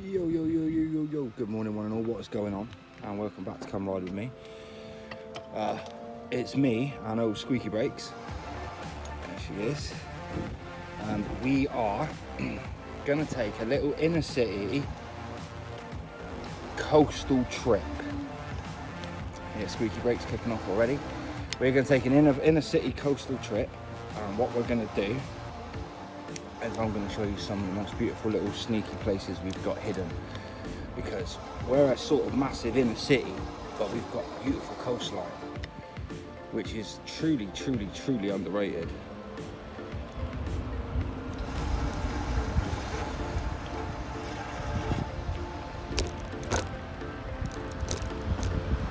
Yo, good morning one and all, what is going on? And welcome back to Come Ride With Me. It's me and old Squeaky Brakes. There she is. And we are gonna take a little inner city coastal trip. Yeah, Squeaky Brakes kicking off already. We're gonna take an inner city coastal trip, and what we're gonna do is I'm going to show you some of the most beautiful little sneaky places we've got hidden, because we're a sort of massive inner city, but we've got a beautiful coastline, which is truly underrated.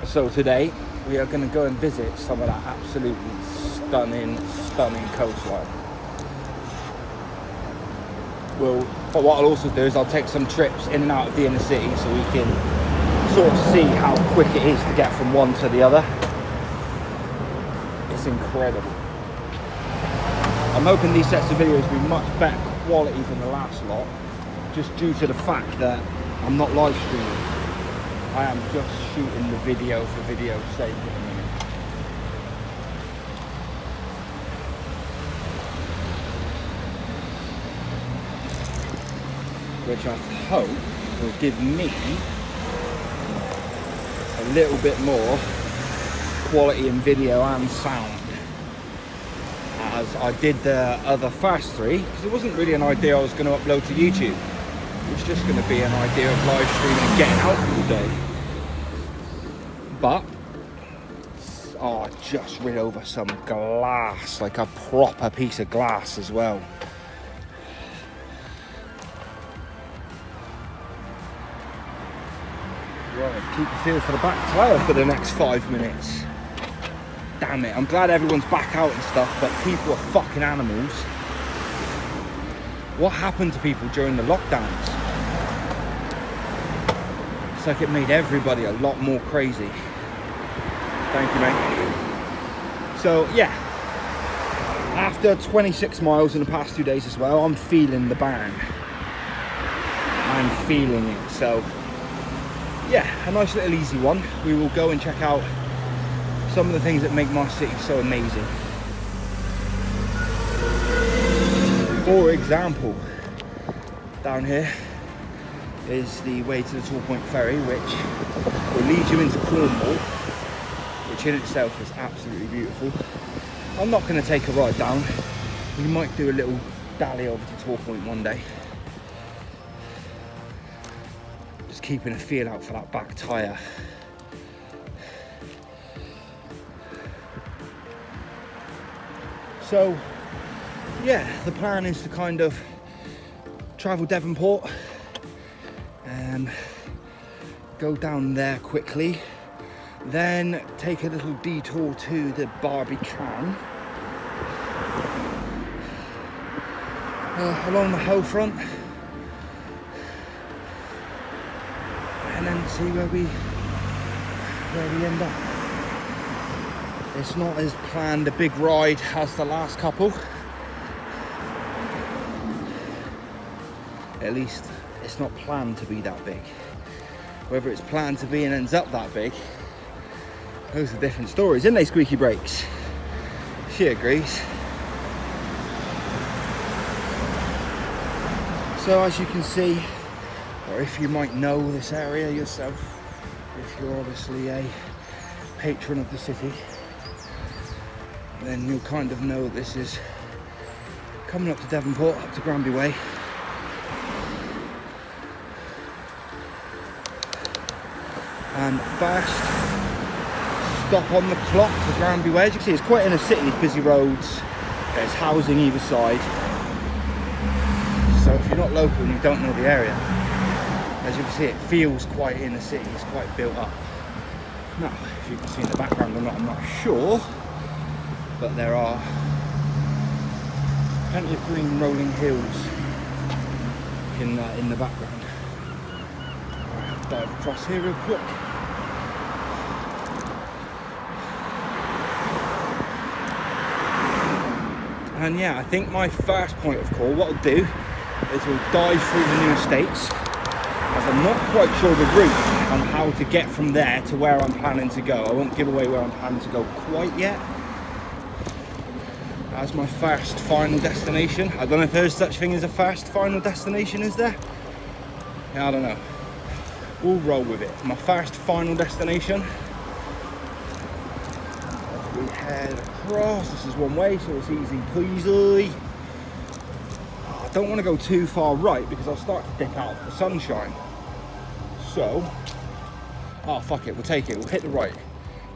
So today we are going to go and visit some of that absolutely stunning coastline. But what I'll also do is I'll take some trips in and out of the inner city so we can sort of see how quick it is to get from one to the other. It's incredible. I'm hoping these sets of videos will be much better quality than the last lot, just due to the fact that I'm not live streaming. I am just shooting the video for video's sake at the minute. Which I hope will give me a little bit more quality in video and sound, as I did the other first three, because it wasn't really an idea I was going to upload to YouTube. It was just going to be an idea of live streaming and getting out for the day. But I just rid over some glass, like a proper piece of glass as well. Right, keep a feel for the back tyre for the next 5 minutes. Damn it, I'm glad everyone's back out and stuff, but people are fucking animals. What happened to people during the lockdowns? It's like it made everybody a lot more crazy. Thank you, mate. So, yeah. After 26 miles in the past 2 days as well, I'm feeling the bang. I'm feeling it, so... yeah, a nice little easy one. We will go and check out some of the things that make my city so amazing. For example, down here is the way to the Tall Point Ferry, which will lead you into Cornwall, which in itself is absolutely beautiful. I'm not going to take a ride down. We might do a little dally over to Tall Point one day. Keeping a feel out for that back tyre. So yeah, the plan is to kind of travel Devonport and go down there quickly, then take a little detour to the Barbican along the Hoe front, and then see where we end up. It's not as planned a big ride as the last couple. At least it's not planned to be that big. Whether it's planned to be and ends up that big, those are different stories, isn't they, Squeaky Brakes? She agrees. So as you can see, or if you might know this area yourself, if you're obviously a patron of the city, then you'll kind of know that this is coming up to Devonport, up to Granby Way. And first stop on the clock to Granby Way. As you can see, it's quite in a city, it's busy roads, there's housing either side. So if you're not local and you don't know the area, as you can see, it feels quite in the city, it's quite built up. Now, if you can see in the background or not, I'm not sure, but there are plenty of green rolling hills in the background. I'll dive across here real quick. And yeah, I think my first point of call, what I'll do is we'll dive through the new estates, as I'm not quite sure the route on how to get from there to where I'm planning to go. I won't give away where I'm planning to go quite yet. As my first final destination. I don't know if there's such thing as a first final destination, is there? Yeah, I don't know. We'll roll with it. My first final destination. As we head across, this is one way, so it's easy peasy. I don't want to go too far right because I'll start to dip out of the sunshine. So, oh fuck it, we'll take it. We'll hit the right,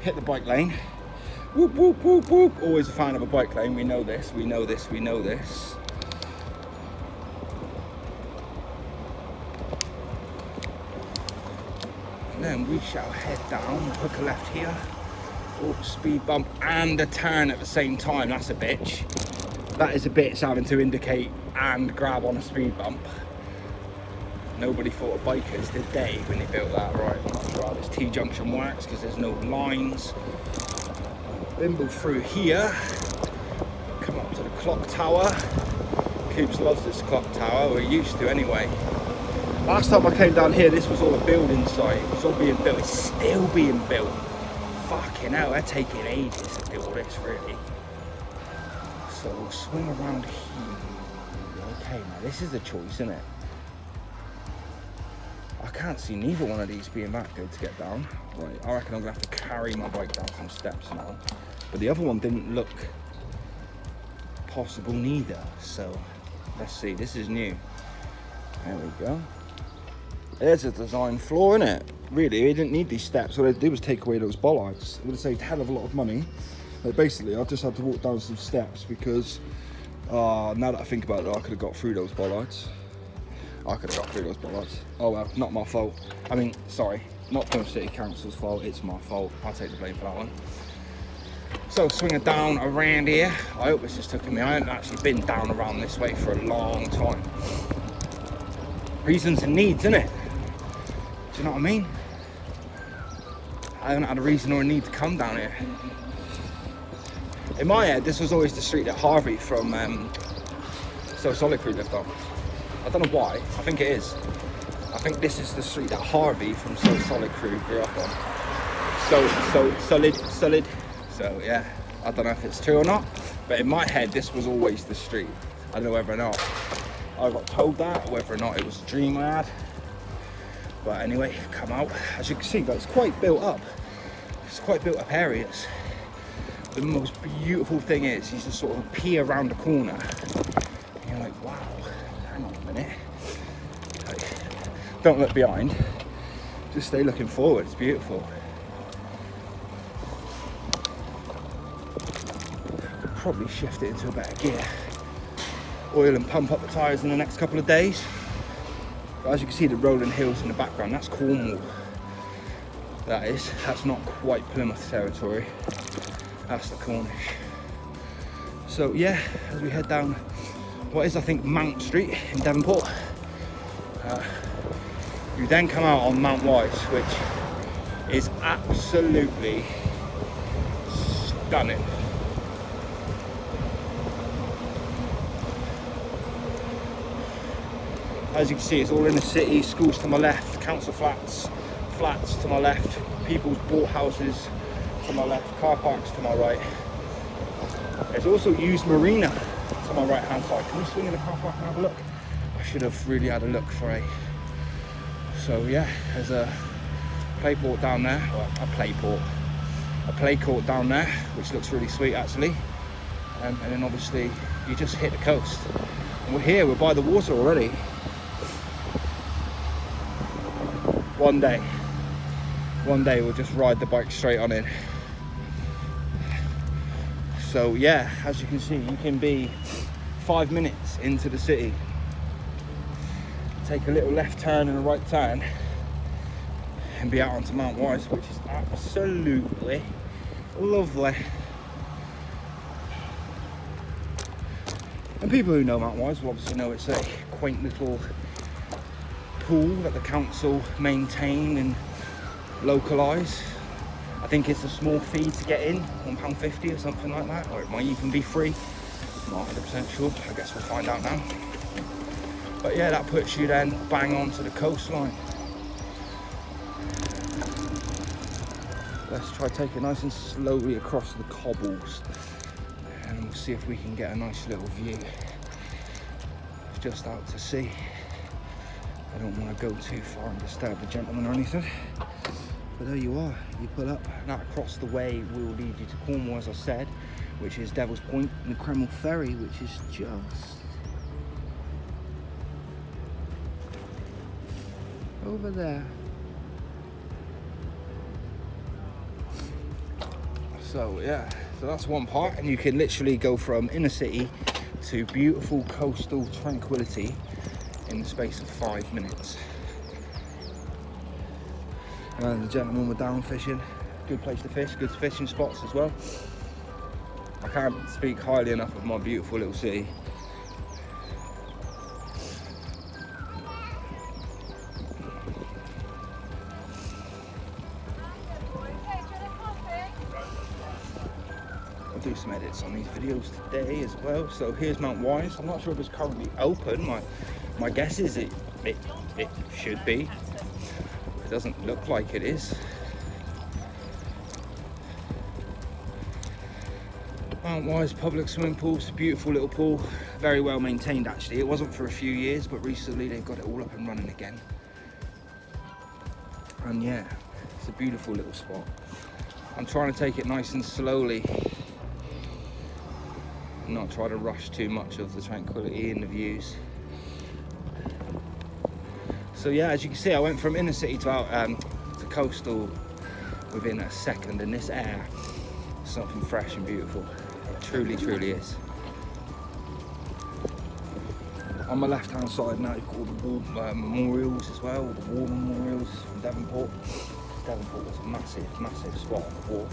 hit the bike lane. Whoop, whoop, whoop, whoop. Always a fan of a bike lane. We know this, we know this, we know this. And then we shall head down, hook a left here. Oh, speed bump and a turn at the same time. That's a bitch. That is a bitch having to indicate and grab on a speed bump. Nobody thought of bikers, did they, when they built that? Right, I'm not sure how this T-junction works because there's no lines. Bimble through here, come up to the clock tower. Coops loves this clock tower, we're used to anyway. Last time I came down here, this was all a building site. It was all being built, it's still being built. Fucking hell, they're taking ages to do all this, really. So we'll swing around here. Okay, now this is a choice, isn't it? I can't see neither one of these being that good to get down. Right, I reckon I'm gonna have to carry my bike down some steps now. But the other one didn't look possible neither. So let's see, this is new. There we go. There's a design flaw in it. Really, they didn't need these steps. All they did was take away those bollards. It would have saved a hell of a lot of money. Like basically, I just had to walk down some steps because now that I think about it, I could have got through those bollards. I could have got through those bollards. Oh well, not my fault. I mean, sorry, not Plymouth City Council's fault, it's my fault. I'll take the blame for that one. So swinging down around here. I hope this is taking me. I haven't actually been down around this way for a long time. Reasons and needs, innit? Do you know what I mean? I haven't had a reason or a need to come down here. In my head, this was always the street that Harvey from So Solid Crew lived on. I don't know why, I think it is. I think this is the street that Harvey from So Solid Crew grew up on. So solid. So yeah, I don't know if it's true or not, but in my head, this was always the street. I don't know whether or not I got told that, or whether or not it was a dream I had. But anyway, come out. As you can see, it's quite built up. It's quite built up areas. The most beautiful thing is, you just sort of peer around the corner. And you're like, wow, hang on a minute. Like, don't look behind, just stay looking forward, it's beautiful. Could probably shift it into a better gear. Oil and pump up the tyres in the next couple of days. But as you can see, the rolling hills in the background, that's Cornwall. That's not quite Plymouth territory. That's the Cornish. So yeah, as we head down what is, I think, Mount Street in Devonport, you then come out on Mount Wise, which is absolutely stunning. As you can see, it's all in the city. Schools to my left, council flats to my left, people's bought houses to my left, car parks to my right. There's also used marina to my right hand side. Can we swing in the car park and have a look? I should have really had a look for a... So yeah, there's a play court down there, well, a play court down there, which looks really sweet actually. And then obviously you just hit the coast. And we're here, we're by the water already. One day we'll just ride the bike straight on in. So yeah, as you can see, you can be 5 minutes into the city, take a little left turn and a right turn, and be out onto Mount Wise, which is absolutely lovely. And people who know Mount Wise will obviously know it's a quaint little pool that the council maintain and localise. I think it's a small fee to get in, £1.50 or something like that, or it might even be free. Not 100% sure, I guess we'll find out now. But yeah, that puts you then bang onto the coastline. Let's try take it nice and slowly across the cobbles, and we'll see if we can get a nice little view just out to sea. I don't want to go too far and disturb the gentleman or anything. But there you are, you pull up, and that across the way will lead you to Cornwall, as I said, which is Devil's Point, and the Kreml Ferry, which is just over there. So yeah, so that's one part, and you can literally go from inner city to beautiful coastal tranquility in the space of 5 minutes. And the gentlemen were down fishing. Good place to fish, good fishing spots as well. I can't speak highly enough of my beautiful little city. I'll do some edits on these videos today as well. So here's Mount Wise. I'm not sure if it's currently open. My guess is it should be. It doesn't look like it is. Mount Wise public swimming pool. It's a beautiful little pool, very well maintained actually. It wasn't for a few years, but recently they've got it all up and running again. And yeah, it's a beautiful little spot. I'm trying to take it nice and slowly, not try to rush too much of the tranquility and the views. So yeah, as you can see, I went from inner city to out to coastal within a second, and this air is something fresh and beautiful. It truly, truly is. On my left hand side now, you've got all the war memorials as well, the war memorials from Devonport. Devonport was a massive, massive spot on the war.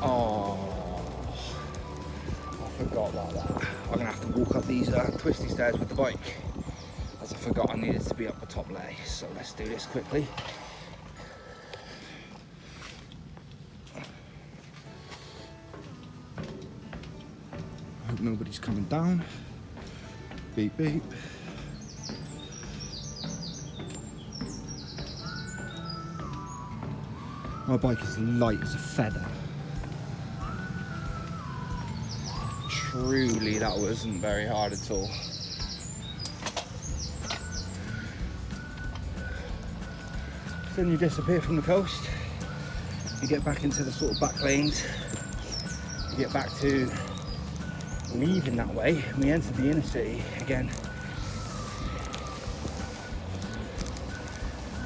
Oh, I forgot about that. I'm gonna have to walk up these twisty stairs with the bike, as I forgot I needed to be up the top lay. So let's do this quickly. I hope nobody's coming down. Beep beep. My bike is light as a feather. Truly, that wasn't very hard at all. Then you disappear from the coast, you get back into the sort of back lanes, you get back to leaving that way, and we entered the inner city again.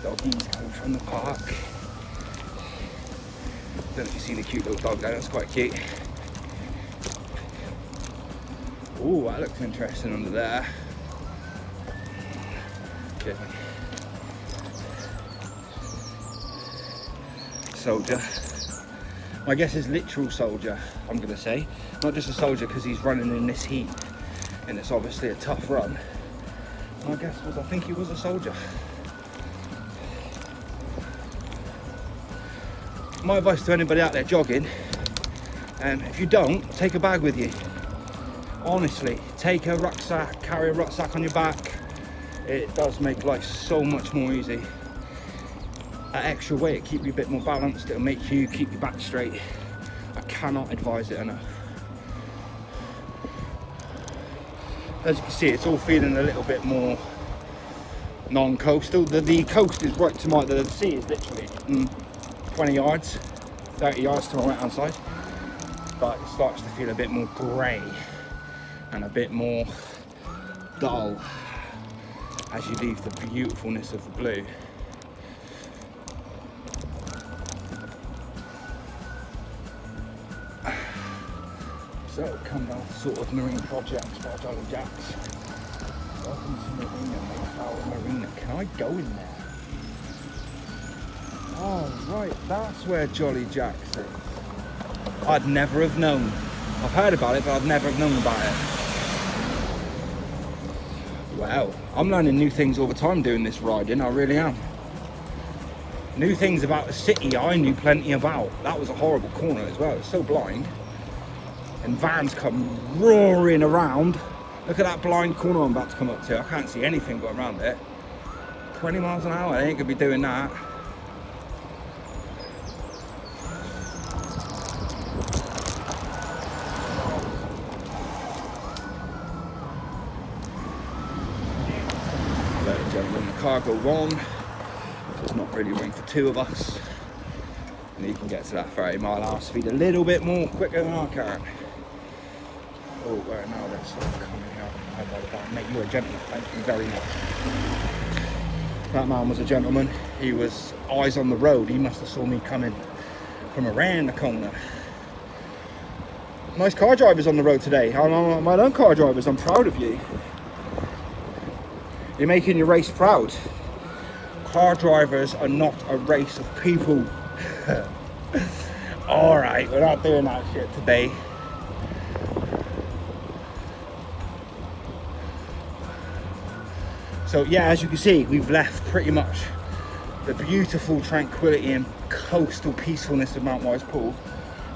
Doggies coming from the park. Don't know if you see the cute little dog there, that's quite cute. Ooh, that looks interesting under there. Okay. Soldier. My guess is literal soldier, I'm gonna say. Not just a soldier because he's running in this heat and it's obviously a tough run. My guess was, I think he was a soldier. My advice to anybody out there jogging, if you don't, take a bag with you. Honestly, take a rucksack, carry a rucksack on your back. It does make life so much more easy. That extra weight, it'll keep you a bit more balanced, it'll make you keep your back straight. I cannot advise it enough. As you can see, it's all feeling a little bit more non-coastal. The coast is right to my, the sea is literally 20 yards, 30 yards to my right hand side. But it starts to feel a bit more grey and a bit more dull as you leave the beautifulness of the blue. So come down to sort of marine projects by Jolly Jacks. Welcome to Marina, Mayflower Marina. Can I go in there? Oh right, that's where Jolly Jacks is. I'd never have known. I've heard about it, but I'd never have known about it. Wow, I'm learning new things all the time doing this riding, I really am. New things about the city I knew plenty about. That was a horrible corner as well. It's so blind. And vans come roaring around. Look at that blind corner I'm about to come up to. I can't see anything going around it. 20 miles an hour, I ain't gonna be doing that. Ladies and gentlemen, the cargo on. There's not really room for two of us. And you can get to that 30 mile an hour speed a little bit more quicker than I can. Oh, right now there's someone coming out by the bar. Mate, you're a gentleman, thank you very much. That man was a gentleman. He was eyes on the road. He must have saw me coming from around the corner. Nice car drivers on the road today. My own car drivers, I'm proud of you. You're making your race proud. Car drivers are not a race of people. Alright, we're not doing that shit today. So yeah, as you can see, we've left pretty much the beautiful tranquility and coastal peacefulness of Mount Wise Pool.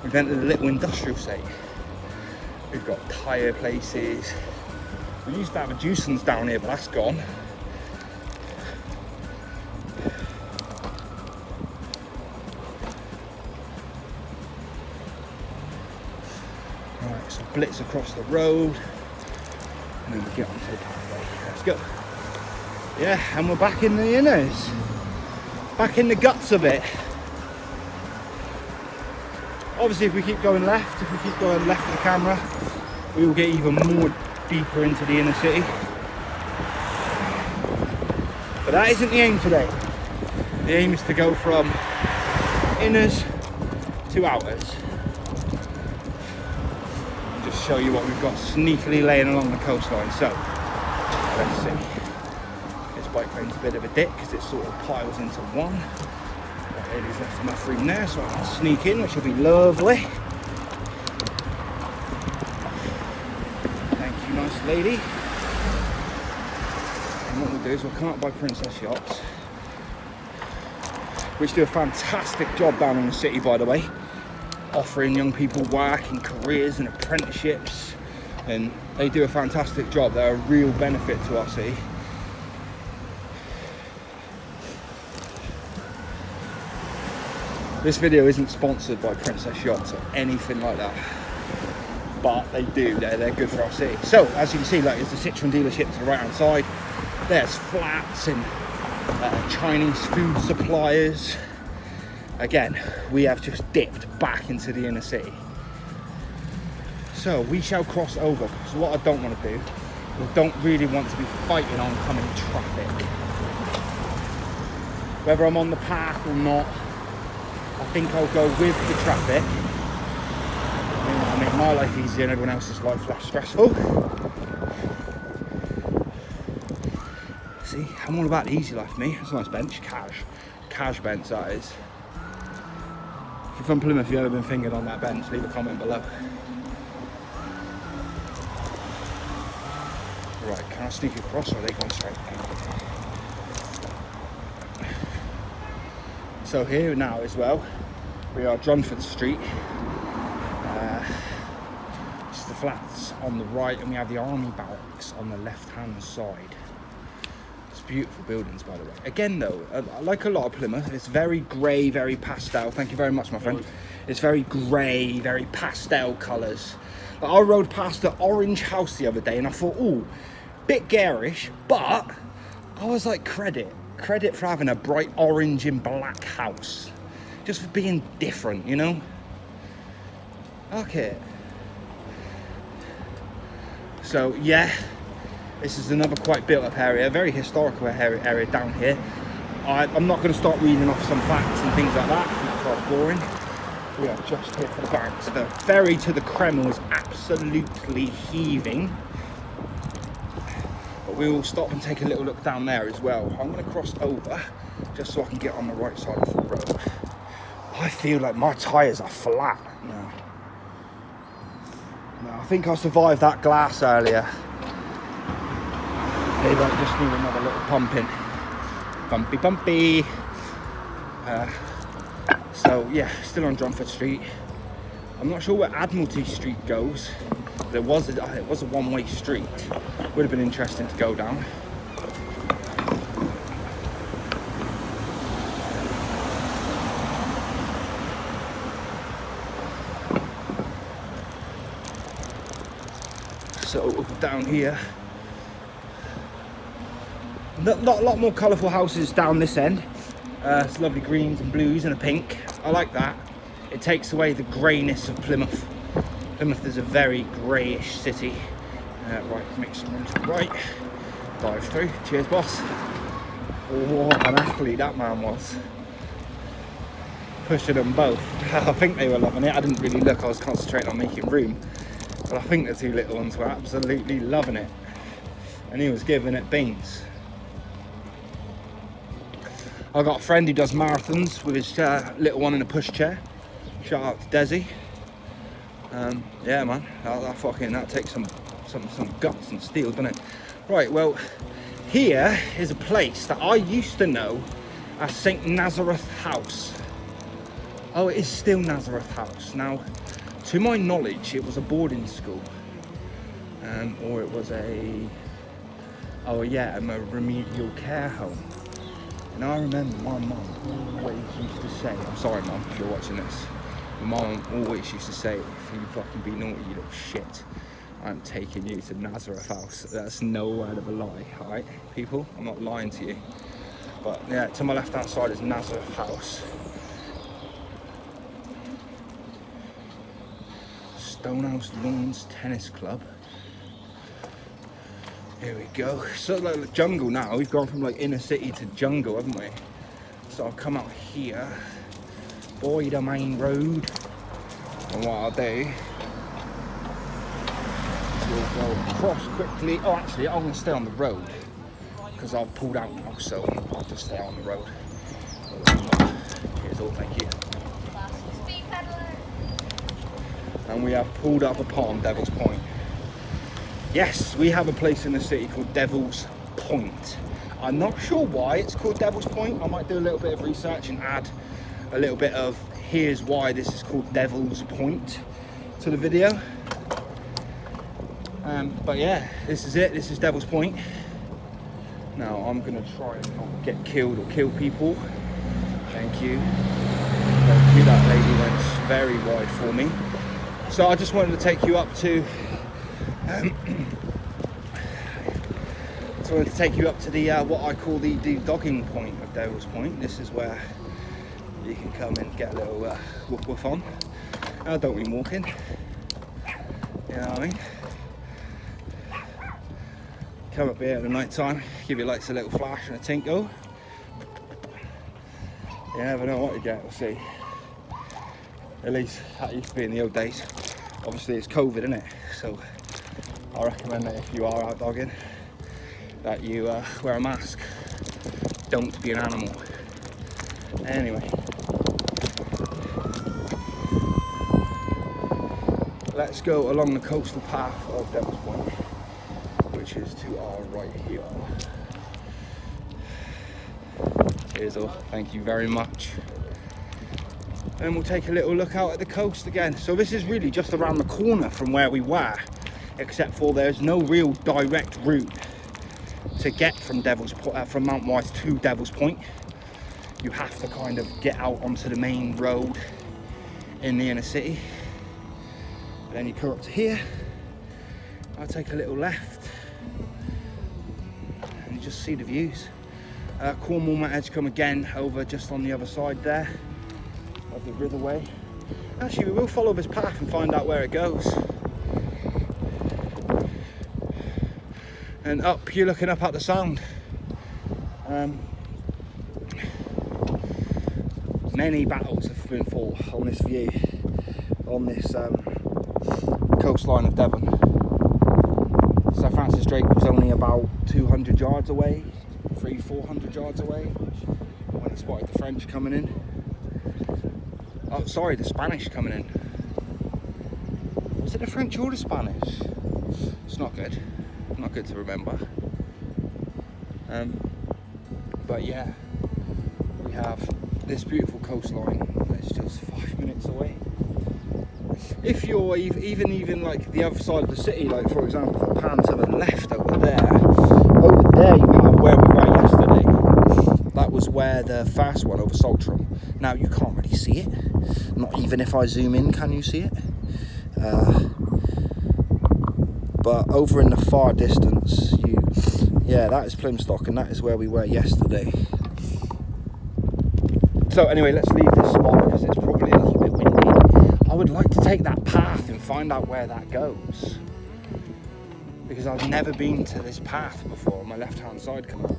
We've entered a little industrial estate. We've got tyre places. We used to have a juicings down here, but that's gone. Right, so blitz across the road, and then we get onto the pathway. Let's go. Yeah, and we're back in the inners. Back in the guts of it. Obviously, if we keep going left, of the camera, we will get even more deeper into the inner city. But that isn't the aim today. The aim is to go from inners to outers. And just show you what we've got sneakily laying along the coastline. So, let's see. Bike lane's a bit of a dip because it sort of piles into one. That lady's left enough room there so I can sneak in, which will be lovely. Thank you, nice lady. And what we'll do is we'll come up by Princess Yachts, which do a fantastic job down in the city, by the way, offering young people work and careers and apprenticeships, and they do a fantastic job. They're a real benefit to our city. This video isn't sponsored by Princess Yachts or anything like that, but they do, they're good for our city. So, as you can see, like, there's the Citroen dealership to the right hand side. There's flats and Chinese food suppliers. Again, we have just dipped back into the inner city. So, we shall cross over, because what I don't want to do, I don't really want to be fighting oncoming traffic. Whether I'm on the path or not, I think I'll go with the traffic. I'll make my life easier and everyone else's life less stressful. See, I'm all about the easy life, me. It's a nice bench, cash bench that is. If you're from Plymouth, if you've ever been fingered on that bench, leave a comment below. Right, can I sneak across or are they going straight? So here now as well, we are Drunford Street. It's the flats on the right, and we have the army barracks on the left-hand side. It's beautiful buildings, by the way. Again though, like a lot of Plymouth, it's very grey, very pastel. Thank you very much, my friend. It's very grey, very pastel colours. But I rode past the orange house the other day and I thought, ooh, bit garish, but I was like, credit for having a bright orange and black house, just for being different, you know. Okay, so yeah, this is another quite built up area, very historical area down here. I'm not going to start reading off some facts and things like that, it's quite boring. We are just here for the banks. The ferry to the Kreml is absolutely heaving. We will stop and take a little look down there as well. I'm going to cross over just so I can get on the right side of the road. I feel like my tyres are flat now. No, I think I survived that glass earlier. Maybe I just need another little pumping. Bumpy. So yeah, still on Drumford Street. I'm not sure where Admiralty Street goes. It was a one-way street. Would have been interesting to go down. So down here, a lot more colourful houses down this end. It's lovely greens and blues and a pink. I like that. It takes away the greyness of Plymouth. Plymouth is a very greyish city. Right, make some room to the right. Dive through. Cheers, boss. Oh, what an athlete that man was. Pushing them both. I think they were loving it. I didn't really look. I was concentrating on making room. But I think the two little ones were absolutely loving it. And he was giving it beans. I got a friend who does marathons with his little one in a pushchair. Shout out to Desi. Yeah, man, that takes some guts and steel, doesn't it? Right, well, here is a place that I used to know as St. Nazareth House. Oh, it is still Nazareth House. Now, to my knowledge, it was a boarding school. Or it was a remedial care home. And I remember my mum always used to say, I'm sorry mum if you're watching this, my mum always used to say, if you fucking be naughty, you little shit, I'm taking you to Nazareth House. That's no word of a lie, alright, people? I'm not lying to you. But yeah, to my left hand side is Nazareth House. Stonehouse Lawns Tennis Club. Here we go. So like jungle now. We've gone from like inner city to jungle, haven't we? So I'll come out here, boy, the main road. And what I'll do is we'll go across quickly. Oh, actually, I'm going to stay on the road because I've pulled out now, so I'll just stay on the road. Cheers all, thank you. And we have pulled up upon Devil's Point. Yes, we have a place in the city called Devil's Point. I'm not sure why it's called Devil's Point. I might do a little bit of research and add a little bit of here's why this is called Devil's Point to the video. But yeah, this is it. This is Devil's Point. Now I'm gonna try and not get killed or kill people. Thank you. Thank you. That lady went very wide for me. So I just wanted to take you up to the what I call the dogging point of Devil's Point. This is where you can come and get a little woof woof on. Don't mean walking. You know what I mean? Come up here at the night time, give your lights a little flash and a tinkle. You never know what you get, we'll see. At least that used to be in the old days. Obviously it's COVID, isn't it? So I recommend that if you are out dogging, that you wear a mask. Don't be an animal. Anyway, let's go along the coastal path of Devil's Point, which is to our right here. Cheers all, thank you very much. And we'll take a little look out at the coast again. So this is really just around the corner from where we were, except for there's no real direct route to get from from Mount Wise to Devil's Point. You have to kind of get out onto the main road in the inner city. Then you come up to here. I'll take a little left and you just see the views. Cornwall Met Edgecombe again over just on the other side there of the riverway. Actually, we will follow this path and find out where it goes. And up, you're looking up at the Sound. Many battles have been fought on this view, on this coastline of Devon. Sir Francis Drake was only about 200 yards away, 300-400 yards away, when he spotted the French coming in. Oh, sorry, the Spanish coming in. Was it the French or the Spanish? It's not good. Not good to remember. But yeah, we have this beautiful coastline that's just 5 minutes away. If you're even like the other side of the city, like for example, if I pan to the left over there you have where we were yesterday. That was where the fast one over Saltram. Now you can't really see it. Not even if I zoom in, can you see it? But over in the far distance, that is Plymouth, and that is where we were yesterday. So anyway, let's leave this spot because it's probably a little bit windy. I would like to take that path and find out where that goes, because I've never been to this path before on my left hand side canals.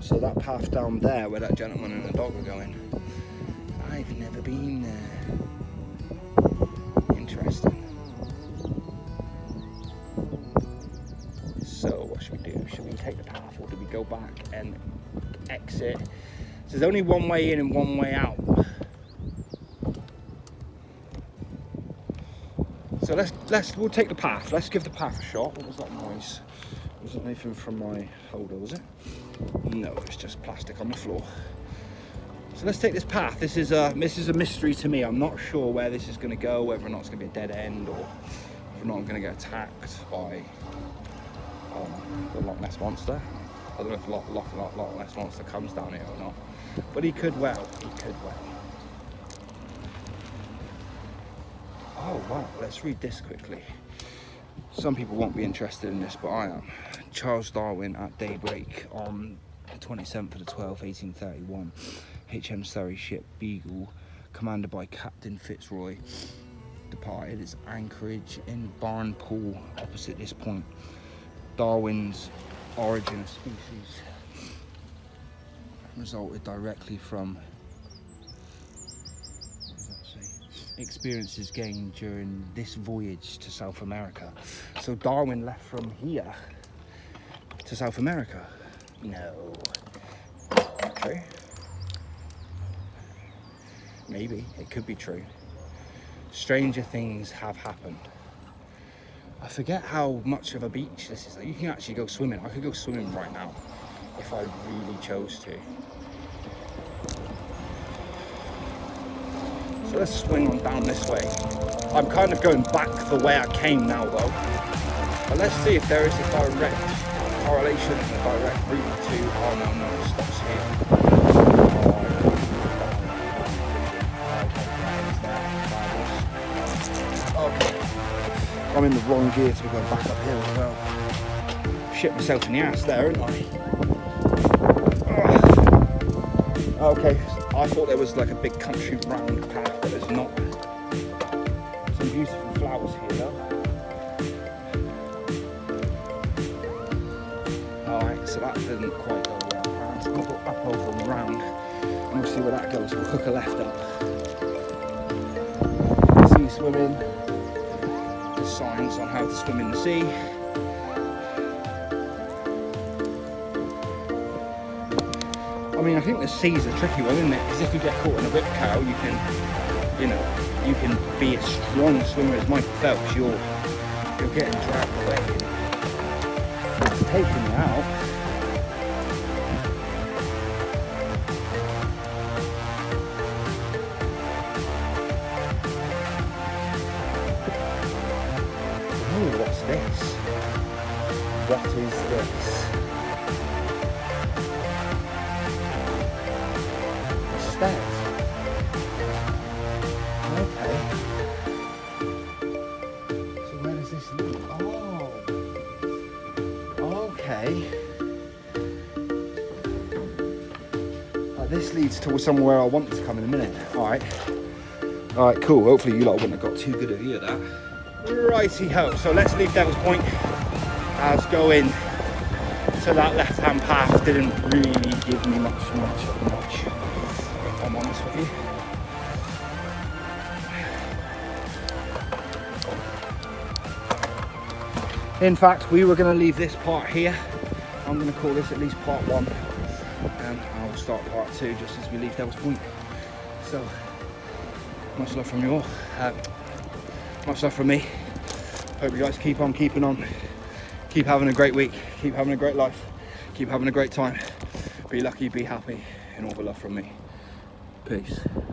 So that path down there where that gentleman and the dog are going, I've never been there. Interesting. So what should we do? Should we take the path or do we go back and exit? So there's only one way in and one way out. So we'll take the path. Let's give the path a shot. What was that noise? Wasn't anything from my holder, was it? No, it's just plastic on the floor. So let's take this path. This is a mystery to me. I'm not sure where this is going to go, whether or not it's going to be a dead end, or whether or not I'm going to get attacked by the Loch Ness Monster. I don't know if Loch Ness Monster comes down here or not, but he could well. Oh wow, let's read this quickly. Some people won't be interested in this, but I am. Charles Darwin at daybreak on the 27th of the 12th, 1831. HM Surrey ship Beagle, commanded by Captain Fitzroy, departed its anchorage in Barnpool opposite this point. Darwin's origin of species resulted directly from experiences gained during this voyage to South America. So Darwin left from here to South America? No. True? Maybe, it could be true. Stranger things have happened. I forget how much of a beach this is. Like, you can actually go swimming. I could go swimming right now if I really chose to. So let's swing on down this way. I'm kind of going back the way I came now though. But let's see if there is a direct correlation and a direct route to, oh no, it stops here. Okay. I'm in the wrong gear to be going back up here as well. Shit myself in the ass there, haven't I? Okay. I thought there was like a big country round path, but there's not. Some beautiful flowers here though. Alright, so that didn't quite go where I planned. So we'll go up over and round and we'll see where that goes. We'll hook a left up. Sea swimming. There's signs on how to swim in the sea. I mean, I think the sea's a tricky one, isn't it? Because if you get caught in a whip cow, you can be a strong swimmer as Michael Phelps. You're getting dragged away. It's taking you out. Oh, what's this? What is this? Stairs. Okay. So where does this lead? Oh. Okay. This leads to somewhere I want to come in a minute. Alright. Alright, cool. Hopefully you lot wouldn't have got too good a view of that. Righty ho. So let's leave Devil's Point. As going to that left hand path didn't really give me much. I'm honest with you. In fact, we were going to leave this part here. I'm going to call this at least part 1, and I'll start part 2 just as we leave Devil's Point. So, much love from you all. Much love from me. Hope you guys keep on keeping on. Keep having a great week. Keep having a great life. Keep having a great time. Be lucky, be happy, and all the love from me. Peace.